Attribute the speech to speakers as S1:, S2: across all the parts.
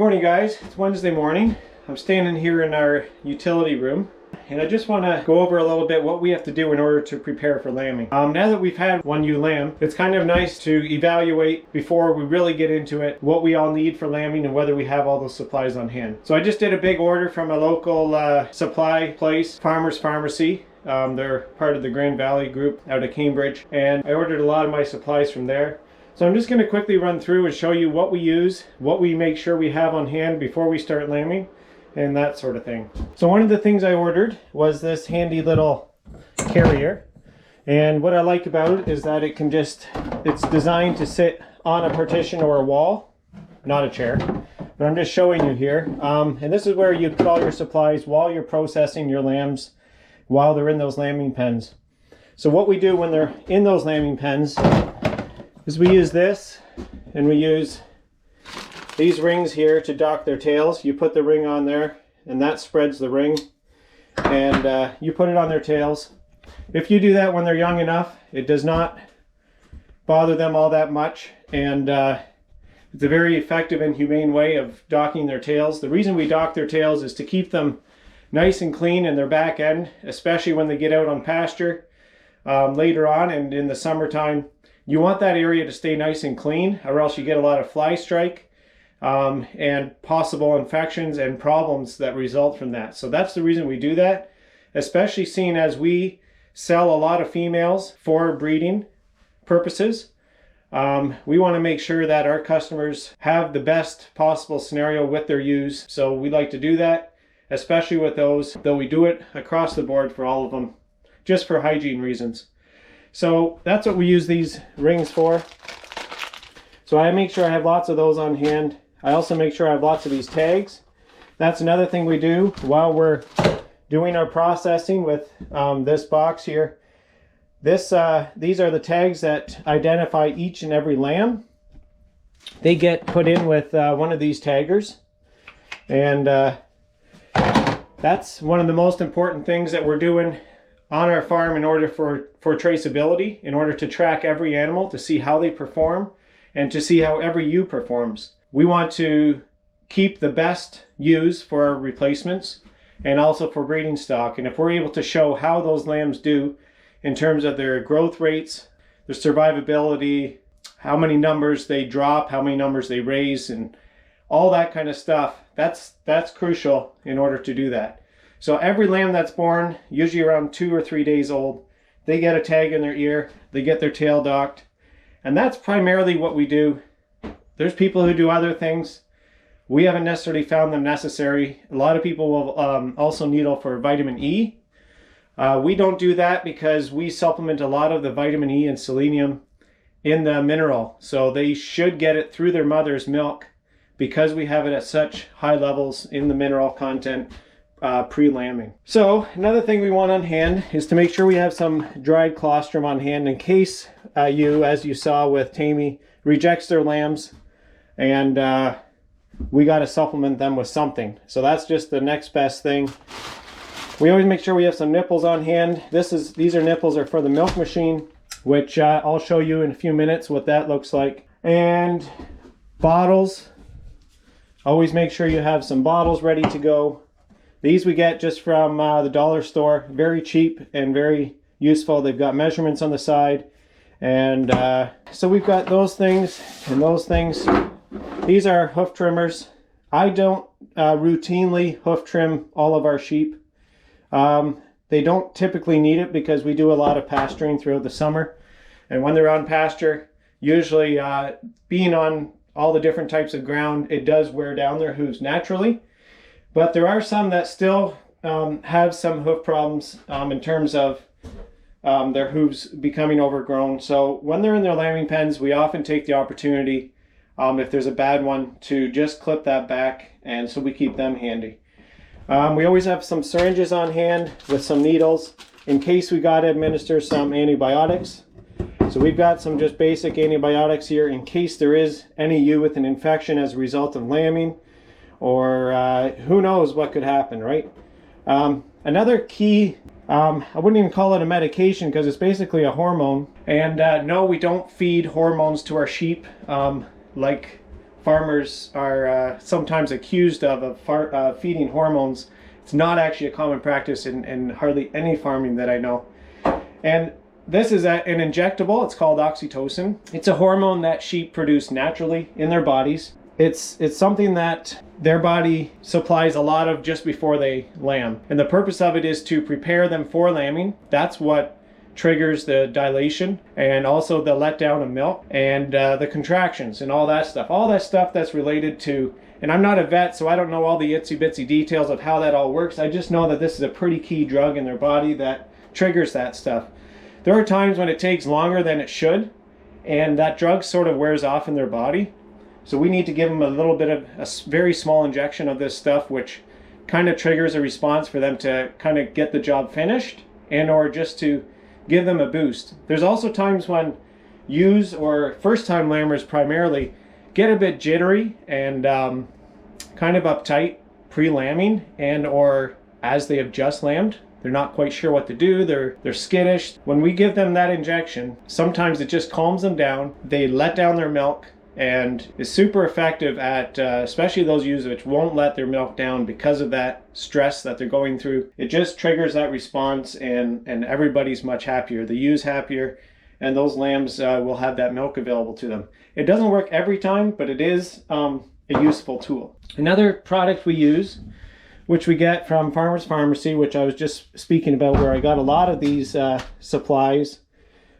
S1: Morning guys, it's Wednesday morning. I'm standing here in our utility room and I just want to go over a little bit what we have to do in order to prepare for lambing. Now that we've had one ewe lamb, it's kind of nice to evaluate before we really get into it what we all need for lambing and whether we have all those supplies on hand. So I just did a big order from a local supply place, Farmers Pharmacy. They're part of the Grand Valley group out of Cambridge, and I ordered a lot of my supplies from there. So I'm just going to quickly run through and show you what we use, what we make sure we have on hand before we start lambing, and that sort of thing. So one of the things I ordered was this handy little carrier, and what I like about it is that it's designed to sit on a partition or a wall, not a chair, but I'm just showing you here. And this is where you put all your supplies while you're processing your lambs while they're in those lambing pens. So what we do when they're in those lambing pens is we use this, and we use these rings here to dock their tails. You put the ring on there and that spreads the ring, and you put it on their tails. If you do that when they're young enough, it does not bother them all that much, and it's a very effective and humane way of docking their tails. The reason we dock their tails is to keep them nice and clean in their back end, especially when they get out on pasture later on and in the summertime. You want that area to stay nice and clean, or else you get a lot of fly strike and possible infections and problems that result from that. So that's the reason we do that, especially seeing as we sell a lot of females for breeding purposes. We want to make sure that our customers have the best possible scenario with their ewes. So we like to do that, especially with those, though we do it across the board for all of them, just for hygiene reasons. So that's what we use these rings for. So I make sure I have lots of those on hand. I also make sure I have lots of these tags. That's another thing we do while we're doing our processing with this box here. These are the tags that identify each and every lamb. They get put in with one of these taggers, and that's one of the most important things that we're doing on our farm in order for traceability, in order to track every animal, to see how they perform and to see how every ewe performs. We want to keep the best ewes for our replacements and also for breeding stock. And if we're able to show how those lambs do in terms of their growth rates, their survivability, how many numbers they drop, how many numbers they raise, and all that kind of stuff, that's crucial in order to do that. So every lamb that's born, usually around 2 or 3 days old, they get a tag in their ear, they get their tail docked, and that's primarily what we do. There's people who do other things. We haven't necessarily found them necessary. A lot of people will also needle for vitamin E. We don't do that because we supplement a lot of the vitamin E and selenium in the mineral. So they should get it through their mother's milk because we have it at such high levels in the mineral content pre-lambing. So another thing we want on hand is to make sure we have some dried colostrum on hand in case you, as you saw with Tammy, rejects their lambs, and we got to supplement them with something. So that's just the next best thing. We always make sure we have some nipples on hand. These nipples are for the milk machine, which I'll show you in a few minutes what that looks like. And bottles. Always make sure you have some bottles ready to go. These we get just from the dollar store. Very cheap and very useful. They've got measurements on the side. And so we've got those things and those things. These are hoof trimmers. I don't routinely hoof trim all of our sheep. They don't typically need it because we do a lot of pasturing throughout the summer. And when they're on pasture, usually being on all the different types of ground, it does wear down their hooves naturally. But there are some that still have some hoof problems in terms of their hooves becoming overgrown. So when they're in their lambing pens, we often take the opportunity, if there's a bad one, to just clip that back, and so we keep them handy. We always have some syringes on hand with some needles in case we got to administer some antibiotics. So we've got some just basic antibiotics here in case there is any ewe with an infection as a result of lambing, or who knows what could happen, right? Another key, I wouldn't even call it a medication because it's basically a hormone. And no, we don't feed hormones to our sheep like farmers are sometimes accused of feeding hormones. It's not actually a common practice in hardly any farming that I know. And this is an injectable. It's called oxytocin. It's a hormone that sheep produce naturally in their bodies. It's something that their body supplies a lot of just before they lamb. And the purpose of it is to prepare them for lambing. That's what triggers the dilation and also the letdown of milk and the contractions and all that stuff. All that stuff that's related to, and I'm not a vet, so I don't know all the itsy bitsy details of how that all works. I just know that this is a pretty key drug in their body that triggers that stuff. There are times when it takes longer than it should, and that drug sort of wears off in their body. So we need to give them a little bit of a very small injection of this stuff, which kind of triggers a response for them to kind of get the job finished and or just to give them a boost. There's also times when ewes or first-time lambers primarily get a bit jittery and kind of uptight pre-lambing and or as they have just lambed. They're not quite sure what to do. They're skittish. When we give them that injection, sometimes it just calms them down. They let down their milk and is super effective at especially those ewes which won't let their milk down because of that stress that they're going through. It just triggers that response and everybody's much happier. The ewes happier and those lambs will have that milk available to them. It doesn't work every time, but it is a useful tool. Another product we use, which we get from Farmer's Pharmacy, which I was just speaking about, where I got a lot of these supplies,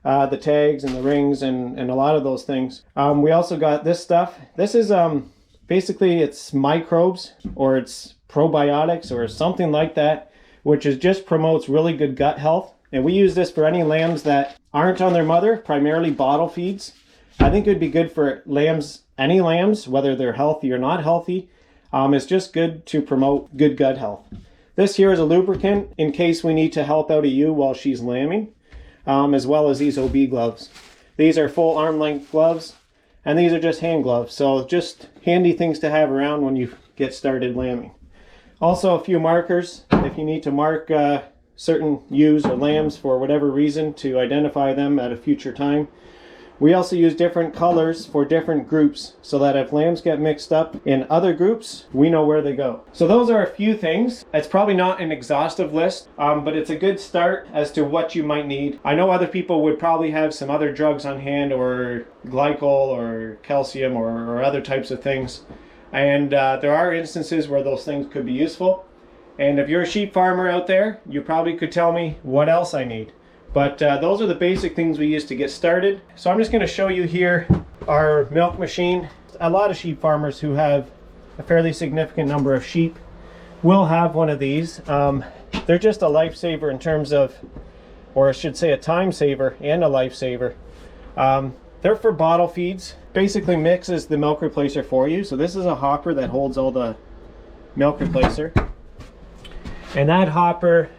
S1: the tags and the rings and a lot of those things. We also got this stuff. This is basically it's microbes or it's probiotics or something like that, which is just promotes really good gut health. And we use this for any lambs that aren't on their mother, primarily bottle feeds. I think it would be good for lambs, any lambs, whether they're healthy or not healthy. It's just good to promote good gut health. This here is a lubricant in case we need to help out a ewe while she's lambing, as well as these OB gloves. These are full arm length gloves, and these are just hand gloves. So just handy things to have around when you get started lambing. Also a few markers if you need to mark certain ewes or lambs for whatever reason to identify them at a future time. We also use different colors for different groups so that if lambs get mixed up in other groups, we know where they go. So those are a few things. It's probably not an exhaustive list, but it's a good start as to what you might need. I know other people would probably have some other drugs on hand or glycol or calcium or other types of things. And there are instances where those things could be useful. And if you're a sheep farmer out there, you probably could tell me what else I need. But those are the basic things we use to get started. So I'm just going to show you here our milk machine. A lot of sheep farmers who have a fairly significant number of sheep will have one of these. They're just a lifesaver in terms of, or I should say a time saver and a lifesaver. They're for bottle feeds. Basically mixes the milk replacer for you. So this is a hopper that holds all the milk replacer. And that hopper,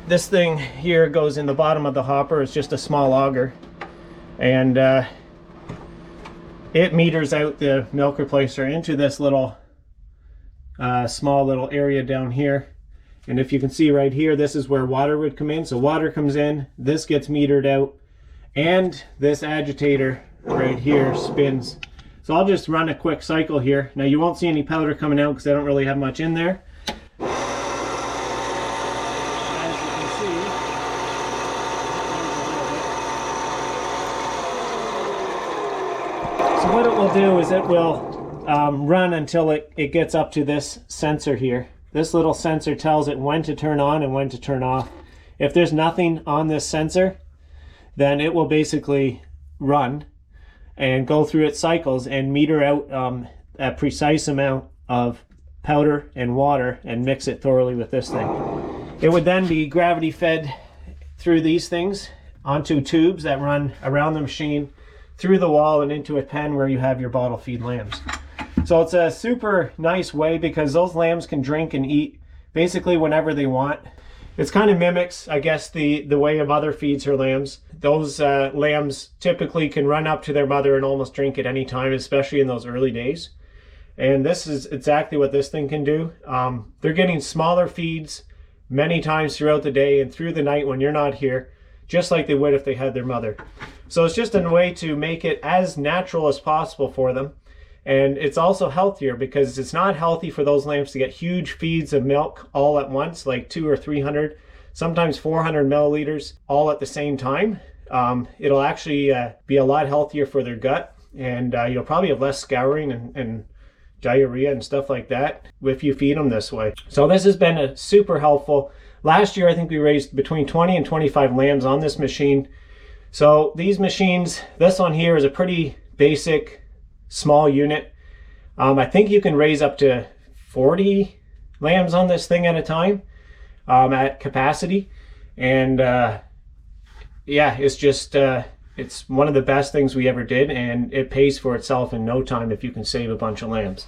S1: this thing here goes in the bottom of the hopper. It's just a small auger, and it meters out the milk replacer into this little small little area down here. And if you can see right here, this is where water would come in. So water comes in, this gets metered out, and this agitator right here spins. So I'll just run a quick cycle here. Now you won't see any powder coming out because I don't really have much in there. What it will do is it will run until it gets up to this sensor here. This little sensor tells it when to turn on and when to turn off. If there's nothing on this sensor, then it will basically run and go through its cycles and meter out a precise amount of powder and water and mix it thoroughly with this thing. It would then be gravity fed through these things onto tubes that run around the machine, through the wall and into a pen where you have your bottle feed lambs. So it's a super nice way because those lambs can drink and eat basically whenever they want. It kind of mimics, I guess, the way a mother feeds her lambs. Those lambs typically can run up to their mother and almost drink at any time, especially in those early days. And this is exactly what this thing can do. They're getting smaller feeds many times throughout the day and through the night when you're not here, just like they would if they had their mother. So it's just a way to make it as natural as possible for them. And it's also healthier because it's not healthy for those lambs to get huge feeds of milk all at once, like 200 or 300, sometimes 400 milliliters all at the same time. It'll actually be a lot healthier for their gut, and you'll probably have less scouring and diarrhea and stuff like that if you feed them this way. So this has been super helpful. Last year, I think we raised between 20 and 25 lambs on this machine. So these machines, this one here is a pretty basic small unit. I think you can raise up to 40 lambs on this thing at a time at capacity. And yeah, it's just, it's one of the best things we ever did, and it pays for itself in no time if you can save a bunch of lambs.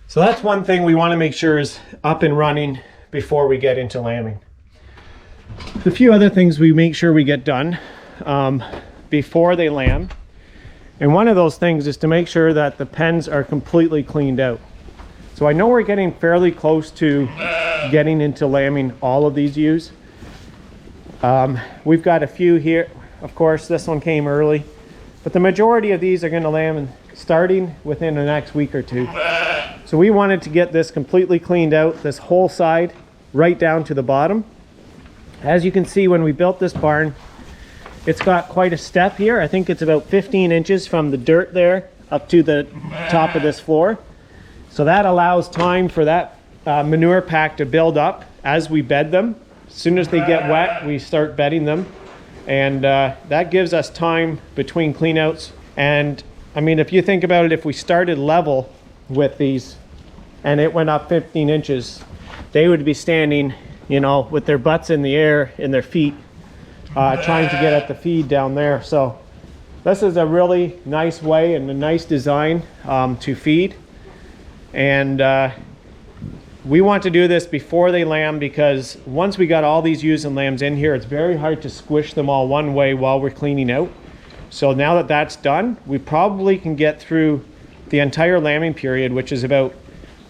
S1: So that's one thing we want to make sure is up and running before we get into lambing. A few other things we make sure we get done before they lamb. And one of those things is to make sure that the pens are completely cleaned out. So I know we're getting fairly close to getting into lambing all of these ewes. We've got a few here. Of course, this one came early, but the majority of these are going to lamb starting within the next week or two. So we wanted to get this completely cleaned out, this whole side, right down to the bottom. As you can see, when we built this barn, it's got quite a step here. I think it's about 15 inches from the dirt there up to the top of this floor. So that allows time for that manure pack to build up as we bed them. As soon as they get wet, we start bedding them. And that gives us time between cleanouts. And I mean, if you think about it, if we started level with these and it went up 15 inches, they would be standing, you know, with their butts in the air and their feet, trying to get at the feed down there. So this is a really nice way and a nice design to feed. And we want to do this before they lamb, because once we got all these ewes and lambs in here, it's very hard to squish them all one way while we're cleaning out. So now that that's done, we probably can get through the entire lambing period, which is about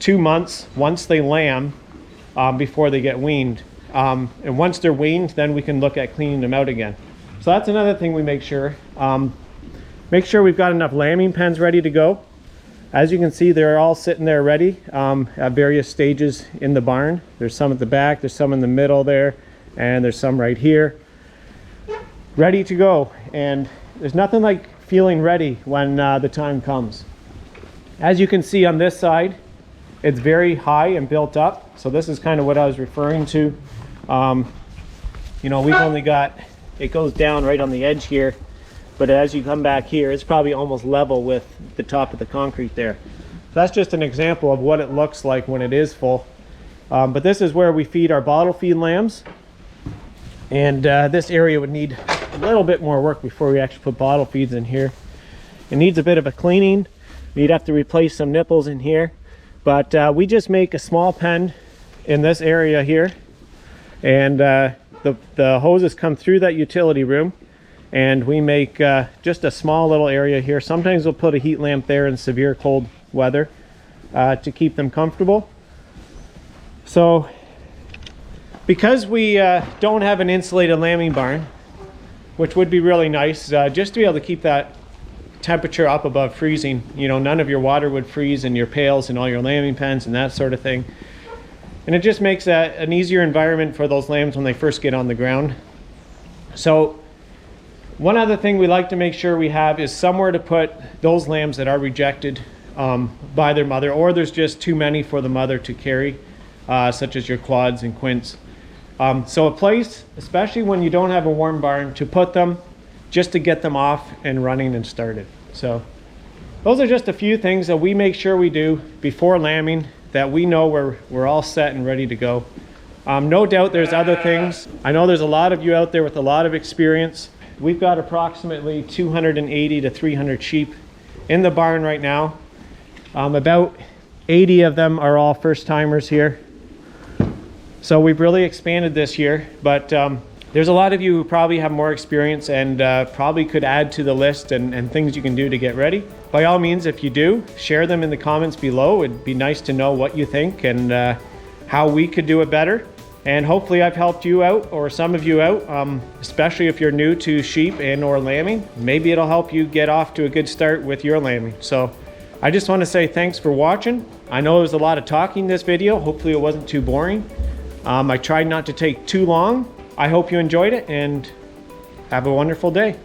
S1: 2 months once they lamb, before they get weaned. And once they're weaned, then we can look at cleaning them out again. So that's another thing we make sure. Make sure we've got enough lambing pens ready to go. As you can see, they're all sitting there ready at various stages in the barn. There's some at the back, there's some in the middle there, and there's some right here. Ready to go. And there's nothing like feeling ready when the time comes. As you can see on this side, it's very high and built up. So this is kind of what I was referring to. You know, we've only got, it goes down right on the edge here. But as you come back here, it's probably almost level with the top of the concrete there. So that's just an example of what it looks like when it is full. But this is where we feed our bottle feed lambs. And this area would need a little bit more work before we actually put bottle feeds in here. It needs a bit of a cleaning. We'd have to replace some nipples in here. But we just make a small pen in this area here. And the hoses come through that utility room. And we make just a small little area here. Sometimes we'll put a heat lamp there in severe cold weather to keep them comfortable. So because we don't have an insulated lambing barn, which would be really nice, just to be able to keep that temperature up above freezing. You know, none of your water would freeze in your pails and all your lambing pens and that sort of thing. And it just makes an easier environment for those lambs when they first get on the ground. So one other thing we like to make sure we have is somewhere to put those lambs that are rejected by their mother, or there's just too many for the mother to carry, such as your quads and quints. So a place, especially when you don't have a warm barn, to put them just to get them off and running and started. So those are just a few things that we make sure we do before lambing, that we know we're all set and ready to go. No doubt there's other things. I know there's a lot of you out there with a lot of experience. We've got approximately 280 to 300 sheep in the barn right now. About 80 of them are all first timers here. So we've really expanded this year, but there's a lot of you who probably have more experience and probably could add to the list and things you can do to get ready. By all means, if you do, share them in the comments below. It'd be nice to know what you think and how we could do it better. And hopefully I've helped you out, or some of you out, especially if you're new to sheep and or lambing. Maybe it'll help you get off to a good start with your lambing. So I just want to say thanks for watching. I know there was a lot of talking in this video. Hopefully it wasn't too boring. I tried not to take too long. I hope you enjoyed it and have a wonderful day.